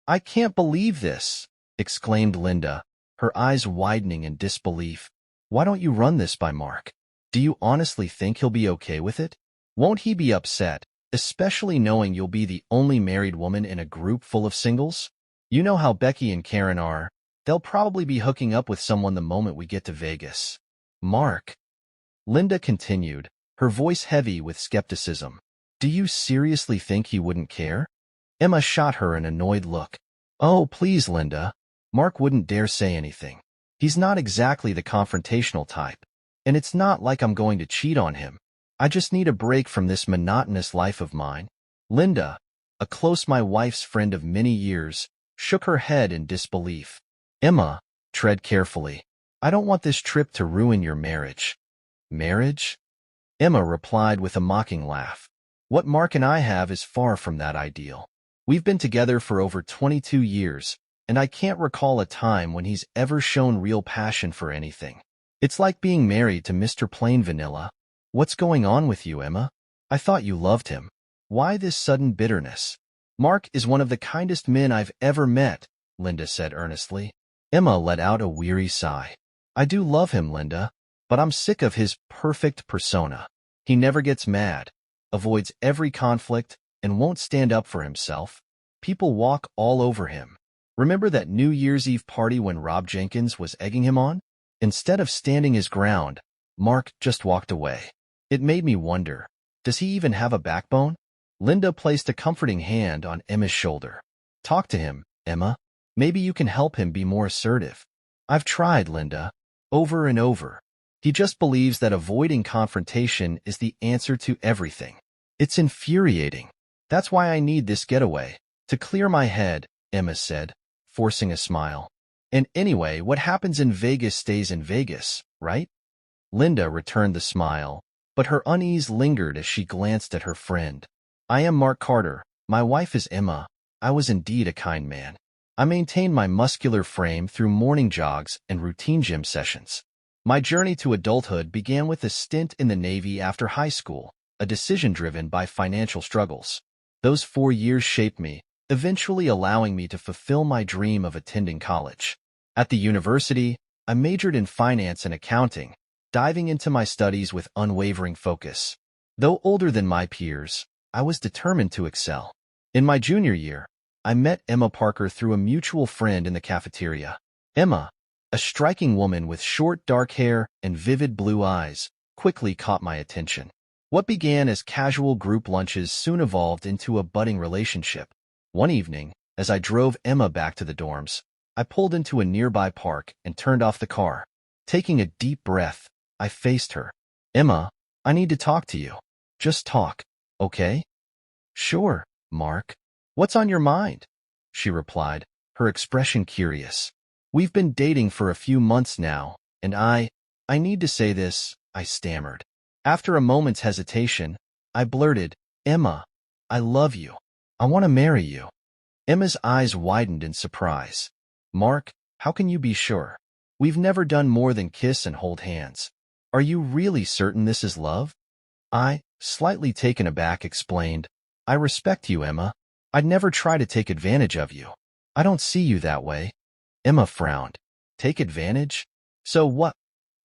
I can't believe this, exclaimed Linda, her eyes widening in disbelief. Why don't you run this by Mark? Do you honestly think he'll be okay with it? Won't he be upset, especially knowing you'll be the only married woman in a group full of singles? You know how Becky and Karen are. They'll probably be hooking up with someone the moment we get to Vegas. Mark, Linda continued, her voice heavy with skepticism. Do you seriously think he wouldn't care? Emma shot her an annoyed look. Oh, please, Linda. Mark wouldn't dare say anything. He's not exactly the confrontational type. And it's not like I'm going to cheat on him. I just need a break from this monotonous life of mine. Linda, a close my wife's friend of many years, shook her head in disbelief. Emma, tread carefully. I don't want this trip to ruin your marriage. Marriage? Emma replied with a mocking laugh. What Mark and I have is far from that ideal. We've been together for over 22 years, and I can't recall a time when he's ever shown real passion for anything. It's like being married to Mr. Plain Vanilla. What's going on with you, Emma? I thought you loved him. Why this sudden bitterness? Mark is one of the kindest men I've ever met, Linda said earnestly. Emma let out a weary sigh. I do love him, Linda, but I'm sick of his perfect persona. He never gets mad, avoids every conflict, and won't stand up for himself. People walk all over him. Remember that New Year's Eve party when Rob Jenkins was egging him on? Instead of standing his ground, Mark just walked away. It made me wonder, does he even have a backbone? Linda placed a comforting hand on Emma's shoulder. Talk to him, Emma. Maybe you can help him be more assertive. I've tried, Linda, over and over. He just believes that avoiding confrontation is the answer to everything. It's infuriating. That's why I need this getaway. To clear my head, Emma said, forcing a smile. And anyway, what happens in Vegas stays in Vegas, right? Linda returned the smile, but her unease lingered as she glanced at her friend. I am Mark Carter. My wife is Emma. I was indeed a kind man. I maintained my muscular frame through morning jogs and routine gym sessions. My journey to adulthood began with a stint in the Navy after high school, a decision driven by financial struggles. Those 4 years shaped me, eventually allowing me to fulfill my dream of attending college. At the university, I majored in finance and accounting, diving into my studies with unwavering focus. Though older than my peers, I was determined to excel. In my junior year, I met Emma Parker through a mutual friend in the cafeteria. Emma, a striking woman with short dark hair and vivid blue eyes, quickly caught my attention. What began as casual group lunches soon evolved into a budding relationship. One evening, as I drove Emma back to the dorms, I pulled into a nearby park and turned off the car. Taking a deep breath, I faced her. Emma, I need to talk to you. Just talk, okay? Sure, Mark. What's on your mind? She replied, her expression curious. We've been dating for a few months now, and I need to say this, I stammered. After a moment's hesitation, I blurted, Emma, I love you. I want to marry you. Emma's eyes widened in surprise. Mark, how can you be sure? We've never done more than kiss and hold hands. Are you really certain this is love? I, slightly taken aback, explained, I respect you, Emma. I'd never try to take advantage of you. I don't see you that way. Emma frowned. Take advantage? So what?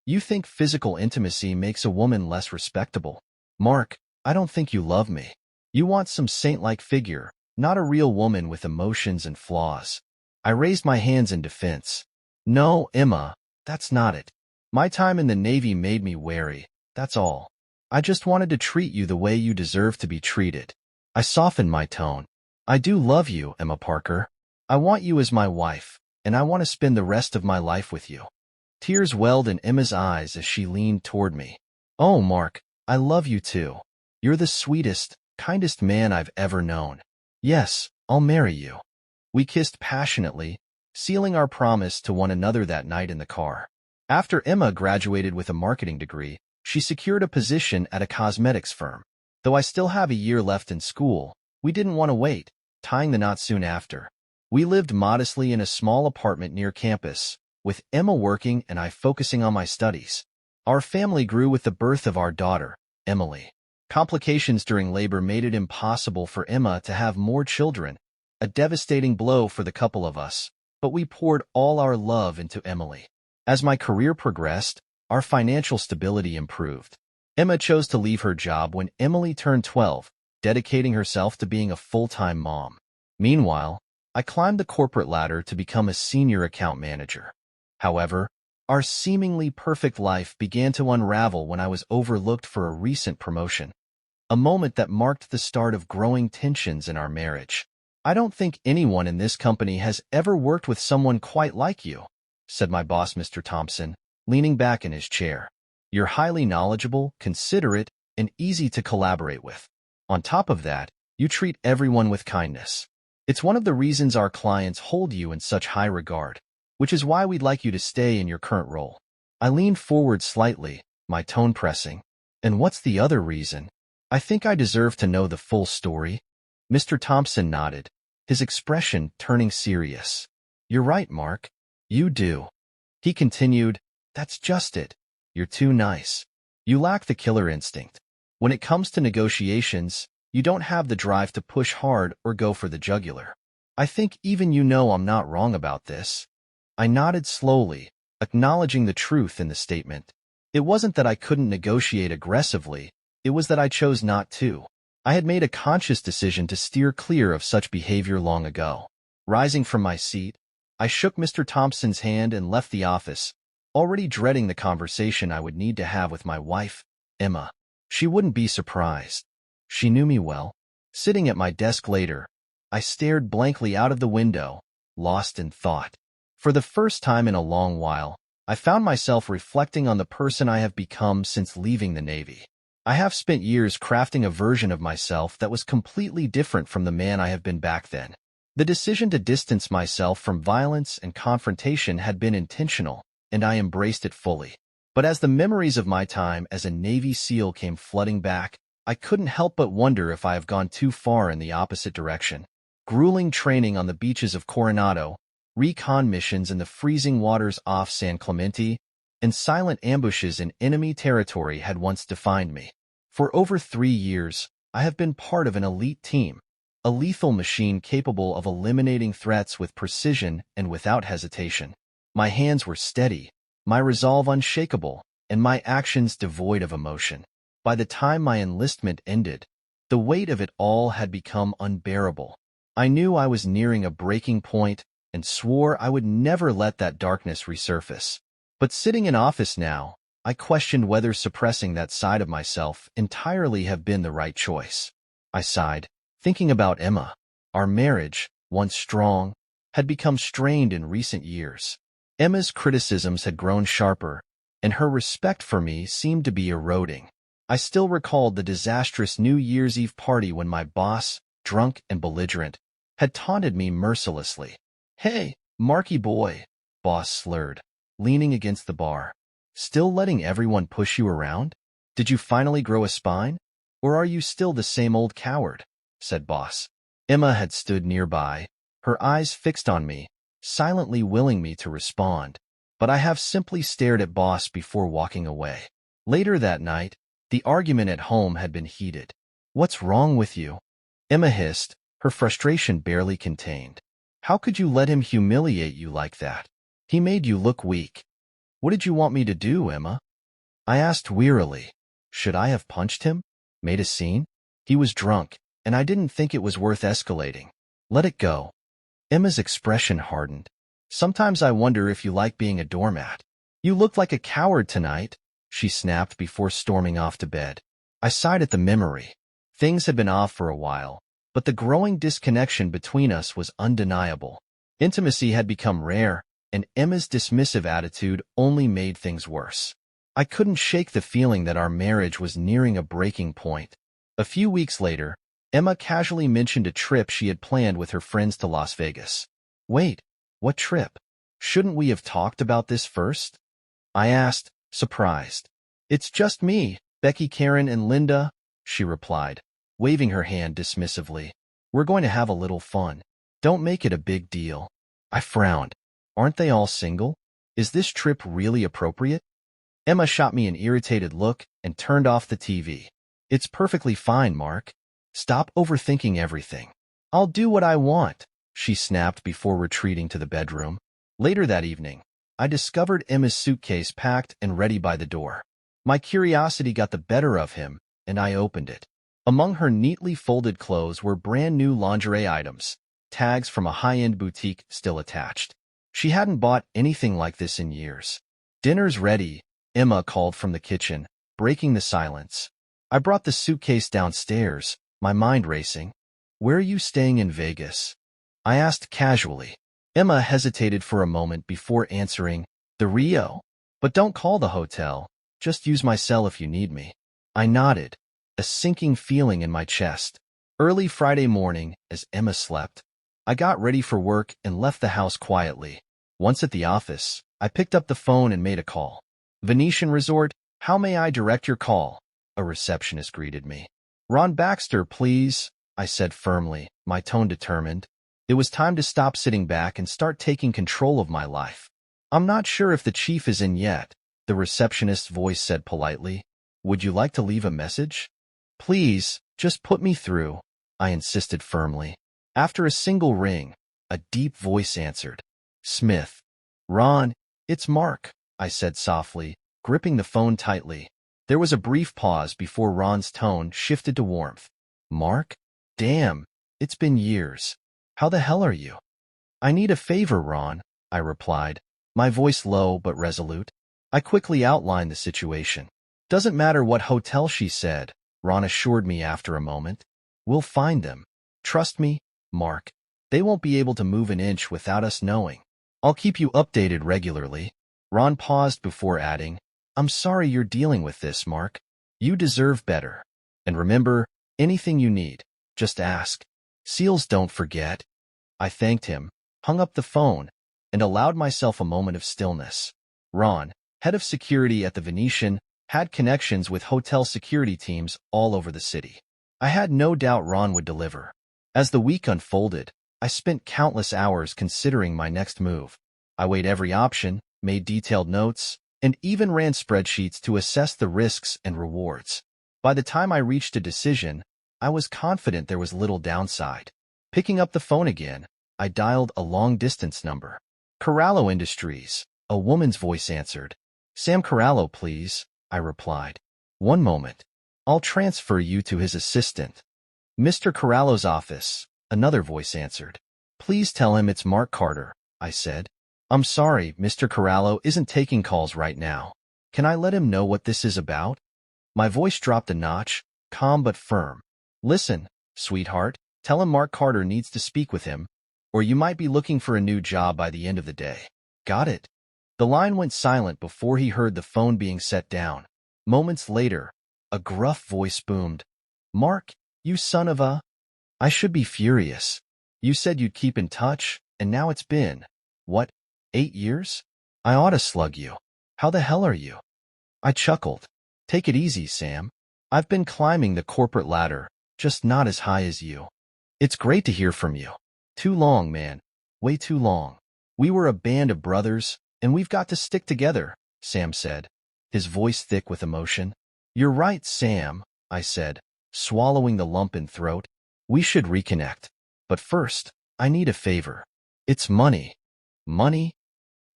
You think physical intimacy makes a woman less respectable? Mark, I don't think you love me. You want some saint-like figure, not a real woman with emotions and flaws. I raised my hands in defense. No, Emma, that's not it. My time in the Navy made me wary, that's all. I just wanted to treat you the way you deserve to be treated. I softened my tone. I do love you, Emma Parker. I want you as my wife, and I want to spend the rest of my life with you. Tears welled in Emma's eyes as she leaned toward me. Oh, Mark, I love you too. You're the sweetest, kindest man I've ever known. Yes, I'll marry you. We kissed passionately, sealing our promise to one another that night in the car. After Emma graduated with a marketing degree, she secured a position at a cosmetics firm. Though I still have a year left in school, we didn't want to wait, tying the knot soon after. We lived modestly in a small apartment near campus, with Emma working and I focusing on my studies. Our family grew with the birth of our daughter, Emily. Complications during labor made it impossible for Emma to have more children, a devastating blow for the couple of us, but we poured all our love into Emily. As my career progressed, our financial stability improved. Emma chose to leave her job when Emily turned 12, dedicating herself to being a full-time mom. Meanwhile, I climbed the corporate ladder to become a senior account manager. However, our seemingly perfect life began to unravel when I was overlooked for a recent promotion, a moment that marked the start of growing tensions in our marriage. "I don't think anyone in this company has ever worked with someone quite like you," said my boss, Mr. Thompson, leaning back in his chair. "You're highly knowledgeable, considerate, and easy to collaborate with. On top of that, you treat everyone with kindness. It's one of the reasons our clients hold you in such high regard, which is why we'd like you to stay in your current role." I leaned forward slightly, my tone pressing. "And what's the other reason? I think I deserve to know the full story." Mr. Thompson nodded, his expression turning serious. "You're right, Mark. You do." He continued, "That's just it. You're too nice. You lack the killer instinct. When it comes to negotiations, you don't have the drive to push hard or go for the jugular. I think even you know I'm not wrong about this." I nodded slowly, acknowledging the truth in the statement. It wasn't that I couldn't negotiate aggressively, it was that I chose not to. I had made a conscious decision to steer clear of such behavior long ago. Rising from my seat, I shook Mr. Thompson's hand and left the office, already dreading the conversation I would need to have with my wife, Emma. She wouldn't be surprised. She knew me well. Sitting at my desk later, I stared blankly out of the window, lost in thought. For the first time in a long while, I found myself reflecting on the person I have become since leaving the Navy. I have spent years crafting a version of myself that was completely different from the man I have been back then. The decision to distance myself from violence and confrontation had been intentional, and I embraced it fully. But as the memories of my time as a Navy SEAL came flooding back, I couldn't help but wonder if I have gone too far in the opposite direction. Grueling training on the beaches of Coronado, recon missions in the freezing waters off San Clemente, and silent ambushes in enemy territory had once defined me. For over 3 years, I have been part of an elite team, a lethal machine capable of eliminating threats with precision and without hesitation. My hands were steady, my resolve unshakable, and my actions devoid of emotion. By the time my enlistment ended, the weight of it all had become unbearable. I knew I was nearing a breaking point and swore I would never let that darkness resurface. But sitting in office now, I questioned whether suppressing that side of myself entirely have been the right choice. I sighed, thinking about Emma. Our marriage, once strong, had become strained in recent years. Emma's criticisms had grown sharper, and her respect for me seemed to be eroding. I still recalled the disastrous New Year's Eve party when my boss, drunk and belligerent, had taunted me mercilessly. "Hey, Marky boy," boss slurred, leaning against the bar. "Still letting everyone push you around? Did you finally grow a spine? Or are you still the same old coward?" said boss. Emma had stood nearby, her eyes fixed on me, silently willing me to respond. But I have simply stared at boss before walking away. Later that night, the argument at home had been heated. "What's wrong with you?" Emma hissed, her frustration barely contained. "How could you let him humiliate you like that? He made you look weak." "What did you want me to do, Emma?" I asked wearily. Should I have punched him? Made a scene? He was drunk, and I didn't think it was worth escalating. "Let it go." Emma's expression hardened. "Sometimes I wonder if you like being a doormat." "You looked like a coward tonight," she snapped before storming off to bed. I sighed at the memory. Things had been off for a while, but the growing disconnection between us was undeniable. Intimacy had become rare, and Emma's dismissive attitude only made things worse. I couldn't shake the feeling that our marriage was nearing a breaking point. A few weeks later, Emma casually mentioned a trip she had planned with her friends to Las Vegas. "Wait, what trip? Shouldn't we have talked about this first?" I asked, surprised. "It's just me, Becky, Karen, and Linda," she replied, waving her hand dismissively. "We're going to have a little fun. Don't make it a big deal." I frowned. Aren't they all single? Is this trip really appropriate? Emma shot me an irritated look and turned off the TV. "It's perfectly fine, Mark. Stop overthinking everything." I'll do what I want, she snapped before retreating to the bedroom. Later that evening, I discovered Emma's suitcase packed and ready by the door. My curiosity got the better of him, and I opened it. Among her neatly folded clothes were brand-new lingerie items, tags from a high-end boutique still attached. She hadn't bought anything like this in years. "Dinner's ready," Emma called from the kitchen, breaking the silence. I brought the suitcase downstairs, my mind racing. "Where are you staying in Vegas?" I asked casually. Emma hesitated for a moment before answering, "The Rio. But don't call the hotel. Just use my cell if you need me." I nodded, a sinking feeling in my chest. Early Friday morning, as Emma slept, I got ready for work and left the house quietly. Once at the office, I picked up the phone and made a call. "Venetian Resort, how may I direct your call?" A receptionist greeted me. "Ron Baxter, please," I said firmly, my tone determined. It was time to stop sitting back and start taking control of my life. "I'm not sure if the chief is in yet," the receptionist's voice said politely. "Would you like to leave a message?" "Please, just put me through," I insisted firmly. After a single ring, a deep voice answered. "Smith." "Ron, it's Mark," I said softly, gripping the phone tightly. There was a brief pause before Ron's tone shifted to warmth. "Mark? Damn, it's been years. How the hell are you?" "I need a favor, Ron," I replied, my voice low but resolute. I quickly outlined the situation. "Doesn't matter what hotel," she said, Ron assured me after a moment. "We'll find them. Trust me, Mark. They won't be able to move an inch without us knowing. I'll keep you updated regularly." Ron paused before adding, "I'm sorry you're dealing with this, Mark. You deserve better. And remember, anything you need, just ask. Seals don't forget." I thanked him, hung up the phone, and allowed myself a moment of stillness. Ron, head of security at the Venetian, had connections with hotel security teams all over the city. I had no doubt Ron would deliver. As the week unfolded, I spent countless hours considering my next move. I weighed every option, made detailed notes, and even ran spreadsheets to assess the risks and rewards. By the time I reached a decision, I was confident there was little downside. Picking up the phone again, I dialed a long-distance number. "Corallo Industries," a woman's voice answered. "Sam Corallo, please," I replied. "One moment. I'll transfer you to his assistant." "Mr. Corallo's office," another voice answered. "Please tell him it's Mark Carter," I said. "I'm sorry, Mr. Corallo isn't taking calls right now. Can I let him know what this is about?" My voice dropped a notch, calm but firm. "Listen, sweetheart, tell him Mark Carter needs to speak with him, or you might be looking for a new job by the end of the day. Got it?" The line went silent before he heard the phone being set down. Moments later, a gruff voice boomed. "Mark, you son of a—" I should be furious. "You said you'd keep in touch, and now it's been, what, 8 years? I ought to slug you. How the hell are you?" I chuckled. "Take it easy, Sam. I've been climbing the corporate ladder, just not as high as you. It's great to hear from you. Too long, man. Way too long. We were a band of brothers, and we've got to stick together," Sam said, his voice thick with emotion. "You're right, Sam," I said, swallowing the lump in throat. "We should reconnect. But first, I need a favor. It's money." "Money?"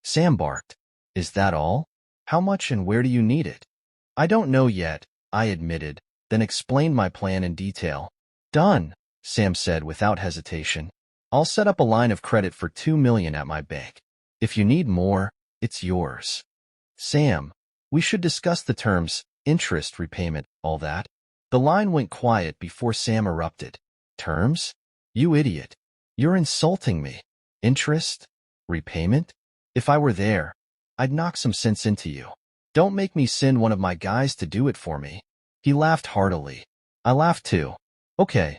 Sam barked. "Is that all? How much and where do you need it?" "I don't know yet," I admitted, then explained my plan in detail. "Done," Sam said without hesitation. "I'll set up a line of credit for $2 million at my bank. If you need more, it's yours." "Sam, we should discuss the terms, interest, repayment, all that." The line went quiet before Sam erupted. "Terms? You idiot. You're insulting me. Interest? Repayment? If I were there, I'd knock some sense into you. Don't make me send one of my guys to do it for me." He laughed heartily. I laughed too. Okay,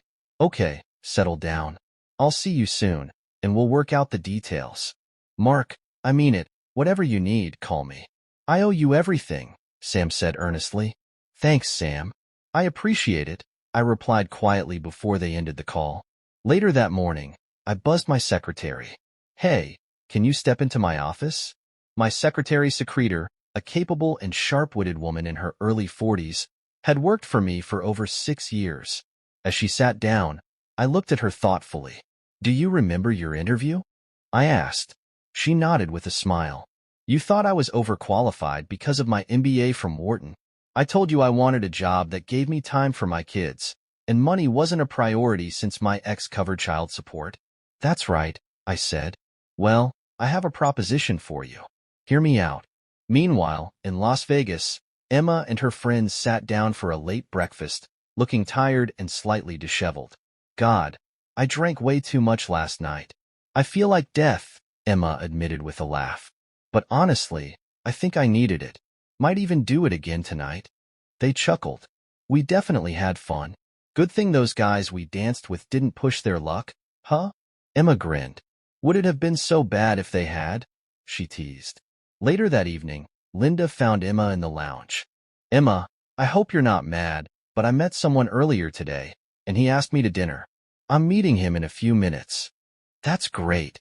settle down. I'll see you soon, and we'll work out the details." "Mark, I mean it. Whatever you need, call me." "I owe you everything," Sam said earnestly. "Thanks, Sam. I appreciate it," I replied quietly before they ended the call. Later that morning, I buzzed my secretary. "Hey, can you step into my office?" My secretary secreter, a capable and sharp-witted woman in her early 40s, had worked for me for over 6 years. As she sat down, I looked at her thoughtfully. Do you remember your interview? I asked. She nodded with a smile. You thought I was overqualified because of my MBA from Wharton. I told you I wanted a job that gave me time for my kids, and money wasn't a priority since my ex covered child support. That's right, I said. Well, I have a proposition for you. Hear me out. Meanwhile, in Las Vegas, Emma and her friends sat down for a late breakfast, looking tired and slightly disheveled. God, I drank way too much last night. I feel like death, Emma admitted with a laugh. But honestly, I think I needed it. Might even do it again tonight. They chuckled. We definitely had fun. Good thing those guys we danced with didn't push their luck, huh? Emma grinned. Would it have been so bad if they had? She teased. Later that evening, Linda found Emma in the lounge. Emma, I hope you're not mad, but I met someone earlier today, and he asked me to dinner. I'm meeting him in a few minutes. That's great,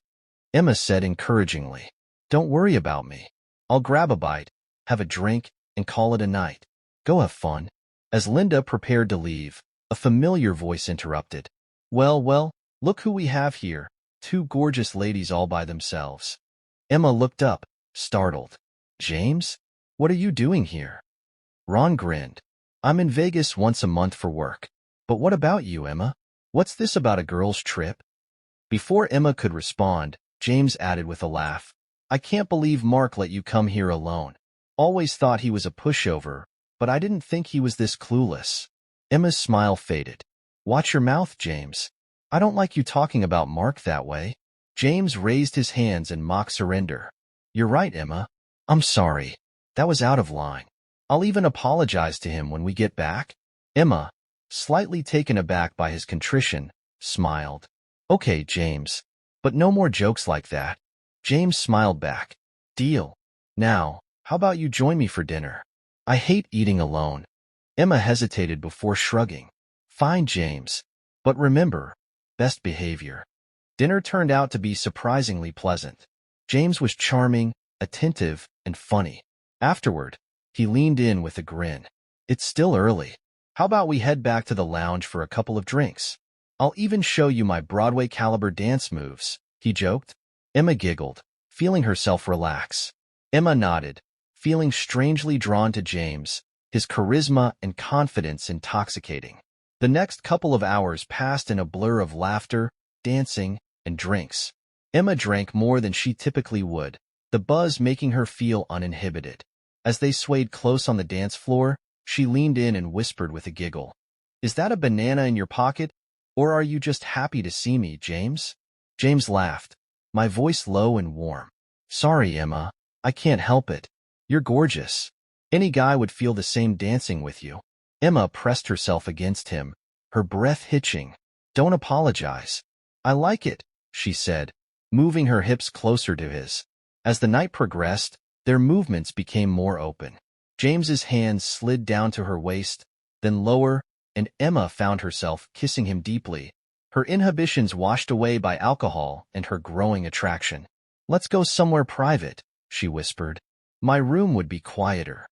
Emma said encouragingly. Don't worry about me. I'll grab a bite, have a drink, and call it a night. Go have fun. As Linda prepared to leave, a familiar voice interrupted. Well, look who we have here. Two gorgeous ladies all by themselves. Emma looked up, startled. James? What are you doing here? Ron grinned. I'm in Vegas once a month for work. But what about you, Emma? What's this about a girl's trip? Before Emma could respond, James added with a laugh. I can't believe Mark let you come here alone. Always thought he was a pushover, but I didn't think he was this clueless. Emma's smile faded. Watch your mouth, James. I don't like you talking about Mark that way. James raised his hands in mock surrender. You're right, Emma. I'm sorry. That was out of line. I'll even apologize to him when we get back. Emma, slightly taken aback by his contrition, smiled. Okay, James. But no more jokes like that. James smiled back. Deal. Now, how about you join me for dinner? I hate eating alone. Emma hesitated before shrugging. Fine, James. But remember, best behavior. Dinner turned out to be surprisingly pleasant. James was charming, attentive, and funny. Afterward, he leaned in with a grin. It's still early. How about we head back to the lounge for a couple of drinks? I'll even show you my Broadway-caliber dance moves, he joked. Emma giggled, feeling herself relax. Emma nodded, feeling strangely drawn to James, his charisma and confidence intoxicating. The next couple of hours passed in a blur of laughter, dancing, and drinks. Emma drank more than she typically would, the buzz making her feel uninhibited. As they swayed close on the dance floor, she leaned in and whispered with a giggle. Is that a banana in your pocket? Or are you just happy to see me, James? James laughed, my voice low and warm. Sorry, Emma. I can't help it. You're gorgeous. Any guy would feel the same dancing with you. Emma pressed herself against him, her breath hitching. Don't apologize. I like it, she said, moving her hips closer to his. As the night progressed, their movements became more open. James's hands slid down to her waist, then lower, and Emma found herself kissing him deeply, her inhibitions washed away by alcohol and her growing attraction. Let's go somewhere private, she whispered. My room would be quieter.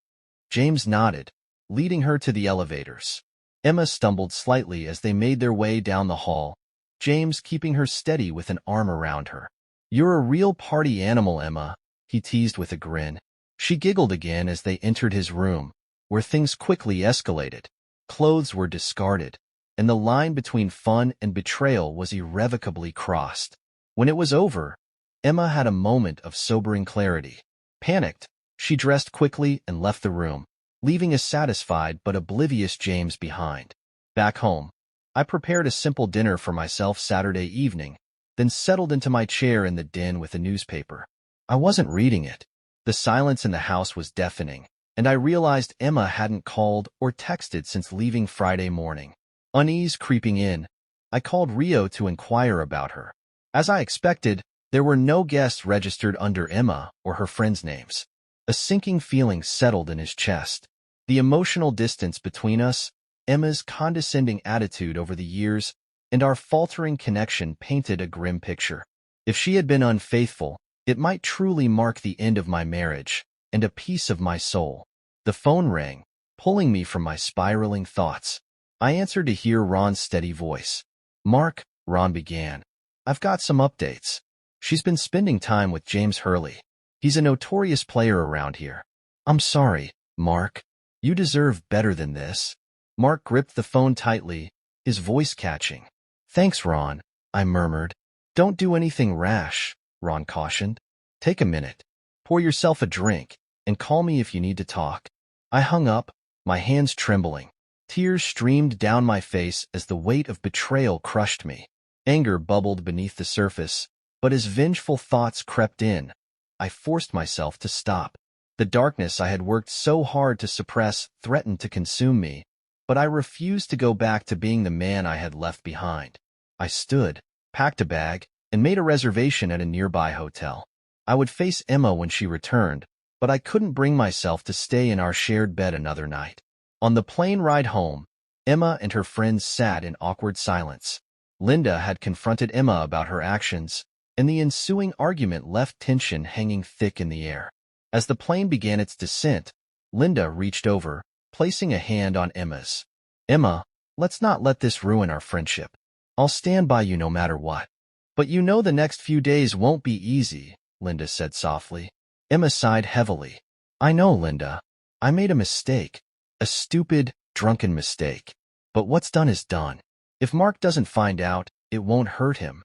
James nodded, leading her to the elevators. Emma stumbled slightly as they made their way down the hall, James keeping her steady with an arm around her. You're a real party animal, Emma, he teased with a grin. She giggled again as they entered his room, where things quickly escalated. Clothes were discarded, and the line between fun and betrayal was irrevocably crossed. When it was over, Emma had a moment of sobering clarity. Panicked, she dressed quickly and left the room, leaving a satisfied but oblivious James behind. Back home, I prepared a simple dinner for myself Saturday evening, then settled into my chair in the den with a newspaper. I wasn't reading it. The silence in the house was deafening, and I realized Emma hadn't called or texted since leaving Friday morning. Unease creeping in, I called Rio to inquire about her. As I expected, there were no guests registered under Emma or her friends' names. A sinking feeling settled in his chest. The emotional distance between us, Emma's condescending attitude over the years, and our faltering connection painted a grim picture. If she had been unfaithful, it might truly mark the end of my marriage and a piece of my soul. The phone rang, pulling me from my spiraling thoughts. I answered to hear Ron's steady voice. Mark, Ron began. I've got some updates. She's been spending time with James Hurley. He's a notorious player around here. I'm sorry, Mark. You deserve better than this. Mark gripped the phone tightly, his voice catching. Thanks, Ron, I murmured. Don't do anything rash, Ron cautioned. Take a minute. Pour yourself a drink, and call me if you need to talk. I hung up, my hands trembling. Tears streamed down my face as the weight of betrayal crushed me. Anger bubbled beneath the surface, but as vengeful thoughts crept in, I forced myself to stop. The darkness I had worked so hard to suppress threatened to consume me, but I refused to go back to being the man I had left behind. I stood, packed a bag, and made a reservation at a nearby hotel. I would face Emma when she returned, but I couldn't bring myself to stay in our shared bed another night. On the plane ride home, Emma and her friends sat in awkward silence. Linda had confronted Emma about her actions, and the ensuing argument left tension hanging thick in the air. As the plane began its descent, Linda reached over, placing a hand on Emma's. Emma, let's not let this ruin our friendship. I'll stand by you no matter what. But you know the next few days won't be easy, Linda said softly. Emma sighed heavily. I know, Linda. I made a mistake. A stupid, drunken mistake. But what's done is done. If Mark doesn't find out, it won't hurt him.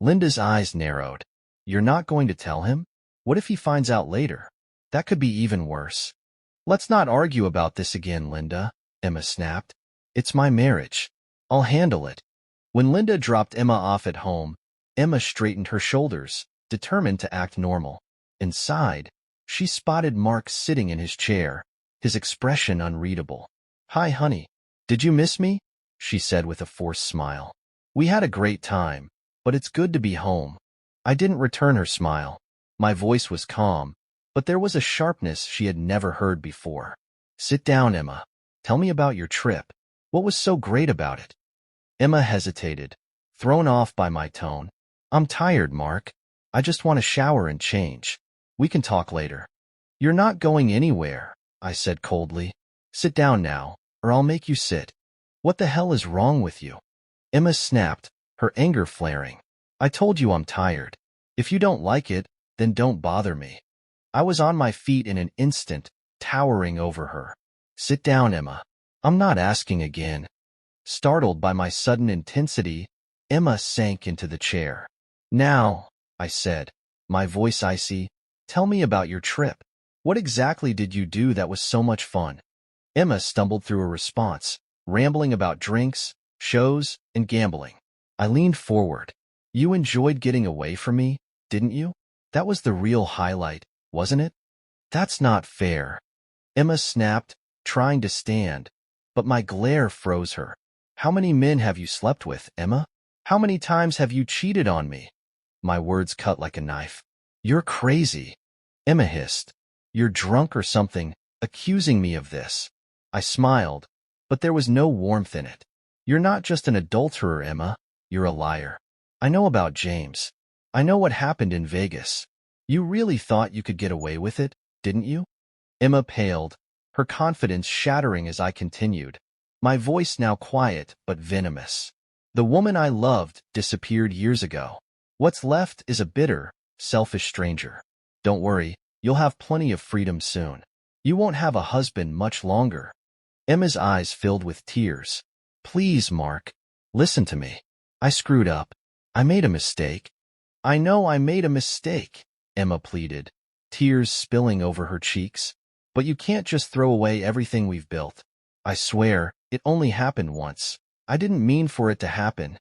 Linda's eyes narrowed. You're not going to tell him? What if he finds out later? That could be even worse. Let's not argue about this again, Linda, Emma snapped. It's my marriage. I'll handle it. When Linda dropped Emma off at home, Emma straightened her shoulders, determined to act normal. Inside, she spotted Mark sitting in his chair, his expression unreadable. Hi, honey. Did you miss me? She said with a forced smile. We had a great time, but it's good to be home. I didn't return her smile. My voice was calm, but there was a sharpness she had never heard before. Sit down, Emma. Tell me about your trip. What was so great about it? Emma hesitated, thrown off by my tone. I'm tired, Mark. I just want to shower and change. We can talk later. You're not going anywhere, I said coldly. Sit down now, or I'll make you sit. What the hell is wrong with you? Emma snapped, her anger flaring. I told you I'm tired. If you don't like it, then don't bother me. I was on my feet in an instant, towering over her. Sit down, Emma. I'm not asking again. Startled by my sudden intensity, Emma sank into the chair. Now, I said, my voice icy, tell me about your trip. What exactly did you do that was so much fun? Emma stumbled through a response, rambling about drinks, shows, and gambling. I leaned forward. You enjoyed getting away from me, didn't you? That was the real highlight, wasn't it? That's not fair. Emma snapped, trying to stand, but my glare froze her. How many men have you slept with, Emma? How many times have you cheated on me? My words cut like a knife. You're crazy. Emma hissed. You're drunk or something, accusing me of this. I smiled, but there was no warmth in it. You're not just an adulterer, Emma. You're a liar. I know about James. I know what happened in Vegas. You really thought you could get away with it, didn't you? Emma paled, her confidence shattering as I continued, my voice now quiet but venomous. The woman I loved disappeared years ago. What's left is a bitter, selfish stranger. Don't worry, you'll have plenty of freedom soon. You won't have a husband much longer. Emma's eyes filled with tears. Please, Mark, listen to me. I screwed up. I made a mistake. I know I made a mistake, Emma pleaded, tears spilling over her cheeks. But you can't just throw away everything we've built. I swear, it only happened once. I didn't mean for it to happen.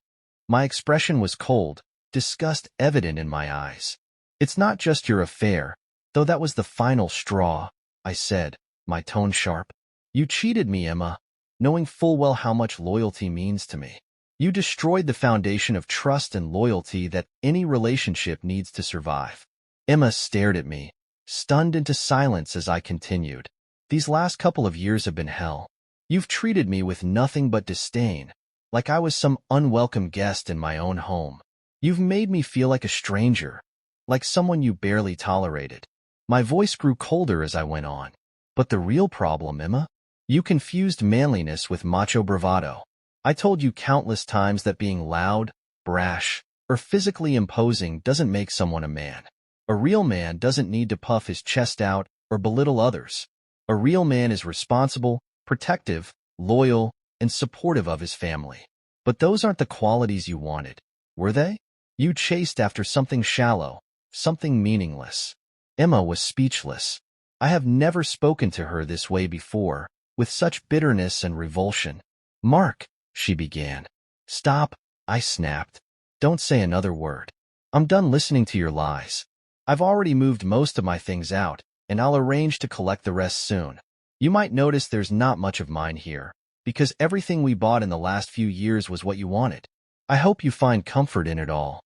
My expression was cold, disgust evident in my eyes. It's not just your affair, though that was the final straw, I said, my tone sharp. You cheated me, Emma, knowing full well how much loyalty means to me. You destroyed the foundation of trust and loyalty that any relationship needs to survive. Emma stared at me, stunned into silence as I continued. These last couple of years have been hell. You've treated me with nothing but disdain, like I was some unwelcome guest in my own home. You've made me feel like a stranger, like someone you barely tolerated. My voice grew colder as I went on. But the real problem, Emma? You confused manliness with macho bravado. I told you countless times that being loud, brash, or physically imposing doesn't make someone a man. A real man doesn't need to puff his chest out or belittle others. A real man is responsible, protective, loyal, and supportive of his family. But those aren't the qualities you wanted, were they? You chased after something shallow, something meaningless. Emma was speechless. I have never spoken to her this way before, with such bitterness and revulsion. Mark, she began. Stop, I snapped. Don't say another word. I'm done listening to your lies. I've already moved most of my things out, and I'll arrange to collect the rest soon. You might notice there's not much of mine here, because everything we bought in the last few years was what you wanted. I hope you find comfort in it all.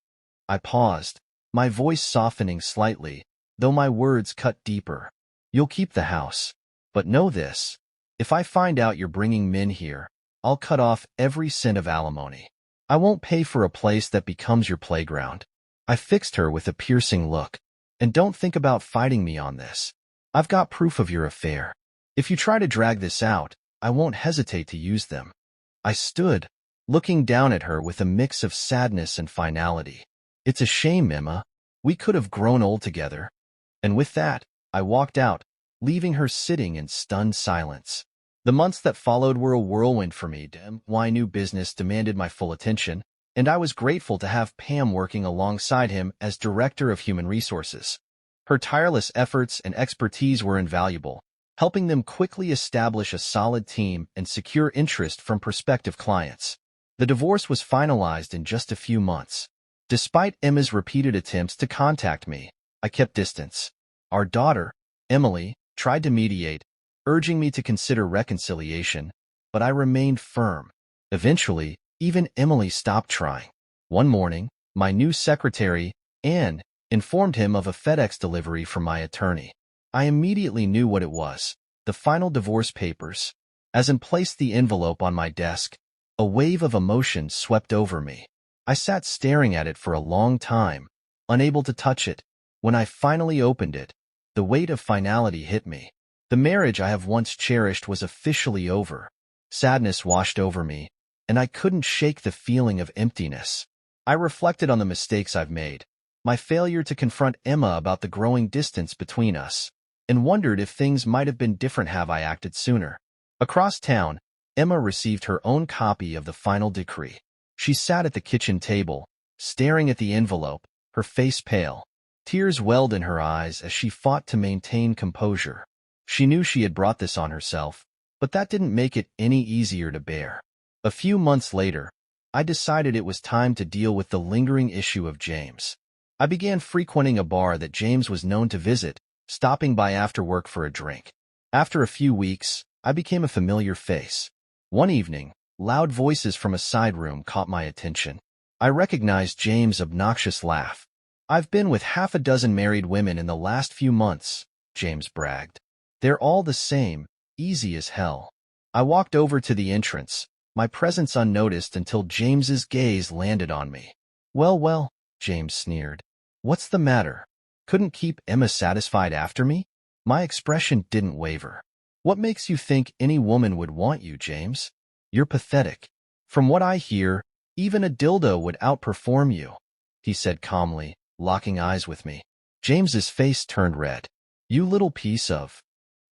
I paused, my voice softening slightly, though my words cut deeper. You'll keep the house. But know this, if I find out you're bringing men here, I'll cut off every cent of alimony. I won't pay for a place that becomes your playground. I fixed her with a piercing look. And don't think about fighting me on this. I've got proof of your affair. If you try to drag this out, I won't hesitate to use them. I stood, looking down at her with a mix of sadness and finality. It's a shame, Emma. We could have grown old together. And with that, I walked out, leaving her sitting in stunned silence. The months that followed were a whirlwind for me. My new business demanded my full attention, and I was grateful to have Pam working alongside him as Director of Human Resources. Her tireless efforts and expertise were invaluable, helping them quickly establish a solid team and secure interest from prospective clients. The divorce was finalized in just a few months. Despite Emma's repeated attempts to contact me, I kept distance. Our daughter, Emily, tried to mediate, urging me to consider reconciliation, but I remained firm. Eventually, even Emily stopped trying. One morning, my new secretary, Anne, informed him of a FedEx delivery from my attorney. I immediately knew what it was, the final divorce papers. As I placed the envelope on my desk, a wave of emotion swept over me. I sat staring at it for a long time, unable to touch it. When I finally opened it, the weight of finality hit me. The marriage I have once cherished was officially over. Sadness washed over me, and I couldn't shake the feeling of emptiness. I reflected on the mistakes I've made, my failure to confront Emma about the growing distance between us, and wondered if things might have been different had I acted sooner. Across town, Emma received her own copy of the final decree. She sat at the kitchen table, staring at the envelope, her face pale. Tears welled in her eyes as she fought to maintain composure. She knew she had brought this on herself, but that didn't make it any easier to bear. A few months later, I decided it was time to deal with the lingering issue of James. I began frequenting a bar that James was known to visit, stopping by after work for a drink. After a few weeks, I became a familiar face. One evening, loud voices from a side room caught my attention. I recognized James' obnoxious laugh. I've been with half a dozen married women in the last few months, James bragged. They're all the same, easy as hell. I walked over to the entrance, my presence unnoticed until James's gaze landed on me. Well, James sneered. What's the matter? Couldn't keep Emma satisfied after me? My expression didn't waver. What makes you think any woman would want you, James? You're pathetic. From what I hear, even a dildo would outperform you, he said calmly, locking eyes with me. James's face turned red. You little piece of...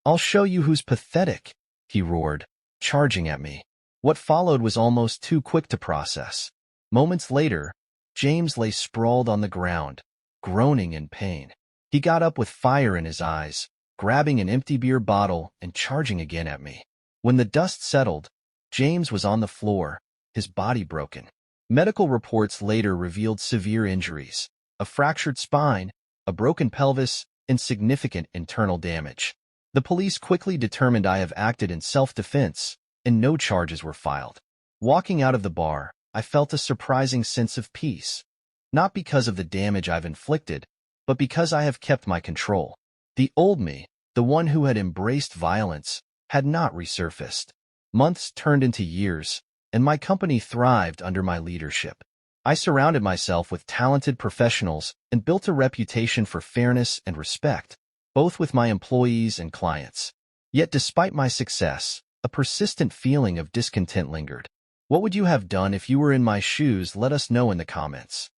I'll show you who's pathetic, he roared, charging at me. What followed was almost too quick to process. Moments later, James lay sprawled on the ground, groaning in pain. He got up with fire in his eyes, grabbing an empty beer bottle and charging again at me. When the dust settled, James was on the floor, his body broken. Medical reports later revealed severe injuries, a fractured spine, a broken pelvis, and significant internal damage. The police quickly determined I have acted in self-defense, and no charges were filed. Walking out of the bar, I felt a surprising sense of peace, not because of the damage I've inflicted, but because I have kept my control. The old me, the one who had embraced violence, had not resurfaced. Months turned into years, and my company thrived under my leadership. I surrounded myself with talented professionals and built a reputation for fairness and respect, both with my employees and clients. Yet despite my success, a persistent feeling of discontent lingered. What would you have done if you were in my shoes? Let us know in the comments.